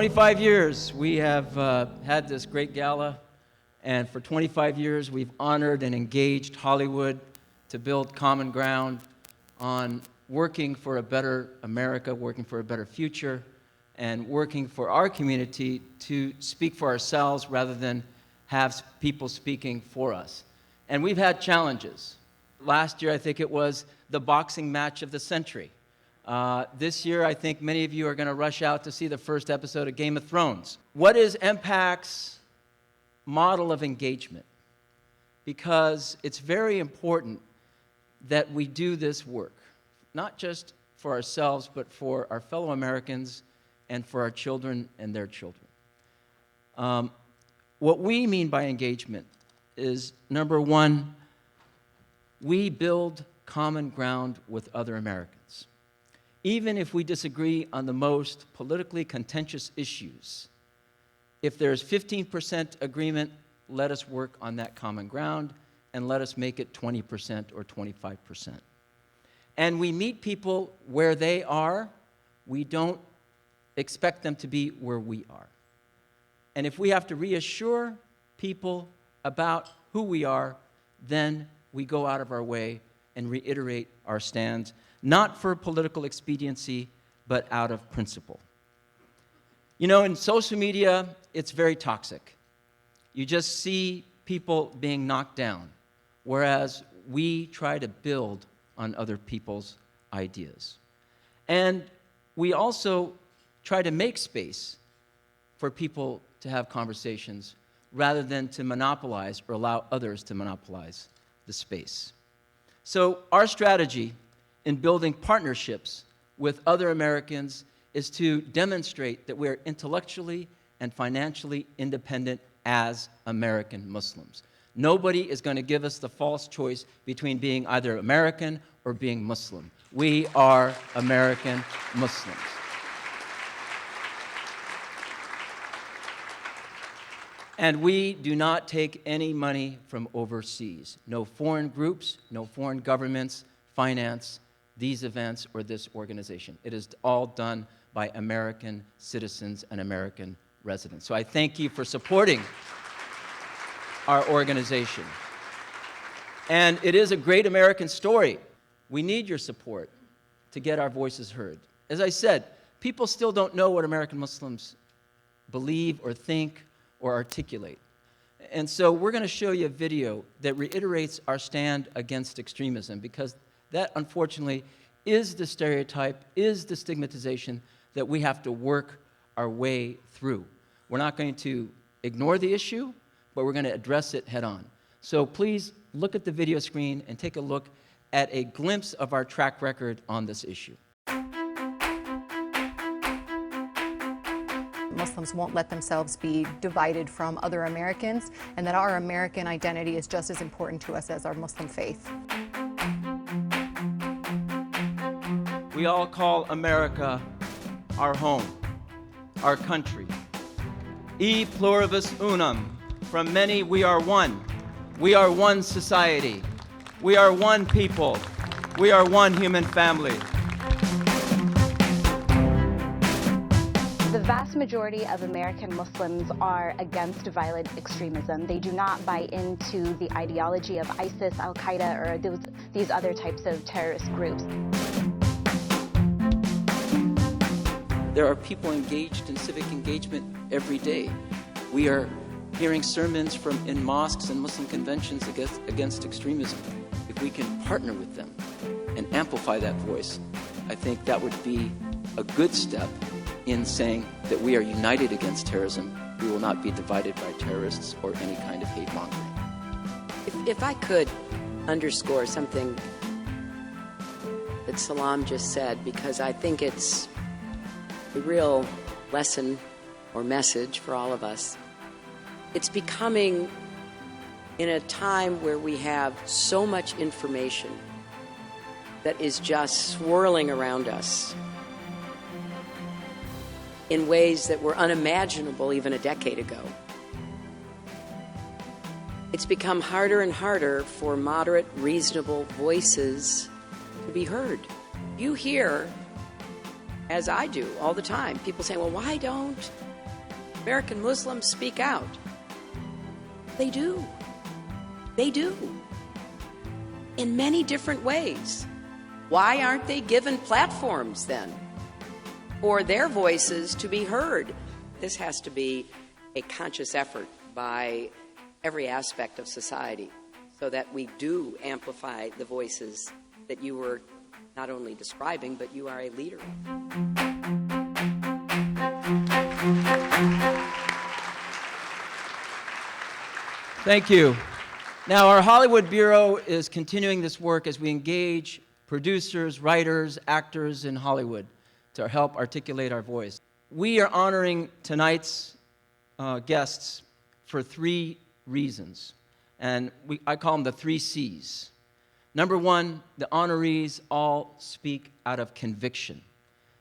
25 years, we have had this great gala, and for 25 years, we've honored and engaged Hollywood to build common ground on working for a better America, working for a better future, and working for our community to speak for ourselves rather than have people speaking for us. And we've had challenges. Last year, I think it was the boxing match of the century. This year, I think many of you are going to rush out to see the first episode of Game of Thrones. What is MPAC's model of engagement? Because it's very important that we do this work, not just for ourselves, but for our fellow Americans and for our children and their children. What we mean by engagement is, number one, we build common ground with other Americans. Even if we disagree on the most politically contentious issues, if there's 15% agreement, let us work on that common ground and let us make it 20% or 25%. And we meet people where they are. We don't expect them to be where we are. And if we have to reassure people about who we are, then we go out of our way and reiterate our stands, not for political expediency, but out of principle. You know, in social media, it's very toxic. You just see people being knocked down, whereas we try to build on other people's ideas. And we also try to make space for people to have conversations rather than to monopolize or allow others to monopolize the space. So our strategy in building partnerships with other Americans is to demonstrate that we're intellectually and financially independent as American Muslims. Nobody is going to give us the false choice between being either American or being Muslim. We are American Muslims. And we do not take any money from overseas. No foreign groups, no foreign governments finance these events or this organization. It is all done by American citizens and American residents. So I thank you for supporting our organization. And it is a great American story. We need your support to get our voices heard. As I said, people still don't know what American Muslims believe or think or articulate. And so we're going to show you a video that reiterates our stand against extremism, because that, unfortunately, is the stereotype, is the stigmatization that we have to work our way through. We're not going to ignore the issue, but we're going to address it head on. So please look at the video screen and take a look at a glimpse of our track record on this issue. Muslims won't let themselves be divided from other Americans, and that our American identity is just as important to us as our Muslim faith. We all call America our home, our country. E pluribus unum. From many, we are one. We are one society. We are one people. We are one human family. The vast majority of American Muslims are against violent extremism. They do not buy into the ideology of ISIS, Al-Qaeda, or these other types of terrorist groups. There are people engaged in civic engagement every day. We are hearing sermons in mosques and Muslim conventions against extremism. If we can partner with them and amplify that voice, I think that would be a good step in saying that we are united against terrorism. We will not be divided by terrorists or any kind of hate mongering. If I could underscore something that Salam just said, because I think it's a real lesson or message for all of us. It's becoming, in a time where we have so much information that is just swirling around us in ways that were unimaginable even a decade ago. It's become harder and harder for moderate, reasonable voices to be heard. You hear, as I do all the time, people saying, well, why don't American Muslims speak out. They do. They do. In many different ways. Why aren't they given platforms then for their voices to be heard? This has to be a conscious effort by every aspect of society so that we do amplify the voices that you were not only describing, but you are a leader of. Thank you. Now, our Hollywood Bureau is continuing this work as we engage producers, writers, actors in Hollywood to help articulate our voice. We are honoring tonight's guests for 3 reasons, and I call them the 3 C's. Number 1, the honorees all speak out of conviction.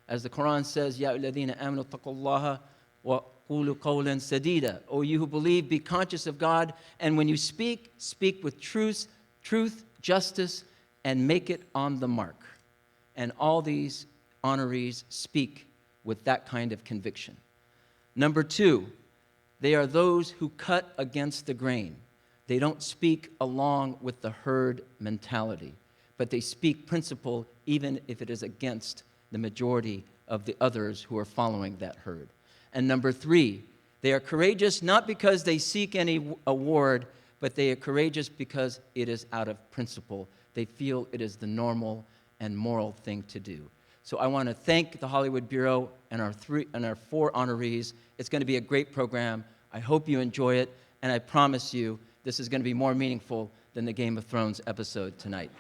As the Quran says, Ya alladhina amanu taqullaha wa qulu qawlan sadida. O you who believe, be conscious of God, and when you speak, speak with truth, justice, and make it on the mark. And all these honorees speak with that kind of conviction. Number 2, they are those who cut against the grain. They don't speak along with the herd mentality, but they speak principle even if it is against the majority of the others who are following that herd. And number 3, they are courageous not because they seek any award, but they are courageous because it is out of principle. They feel it is the normal and moral thing to do. So I want to thank the Hollywood Bureau and our 4 honorees. It's going to be a great program. I hope you enjoy it, and I promise you this is going to be more meaningful than the Game of Thrones episode tonight.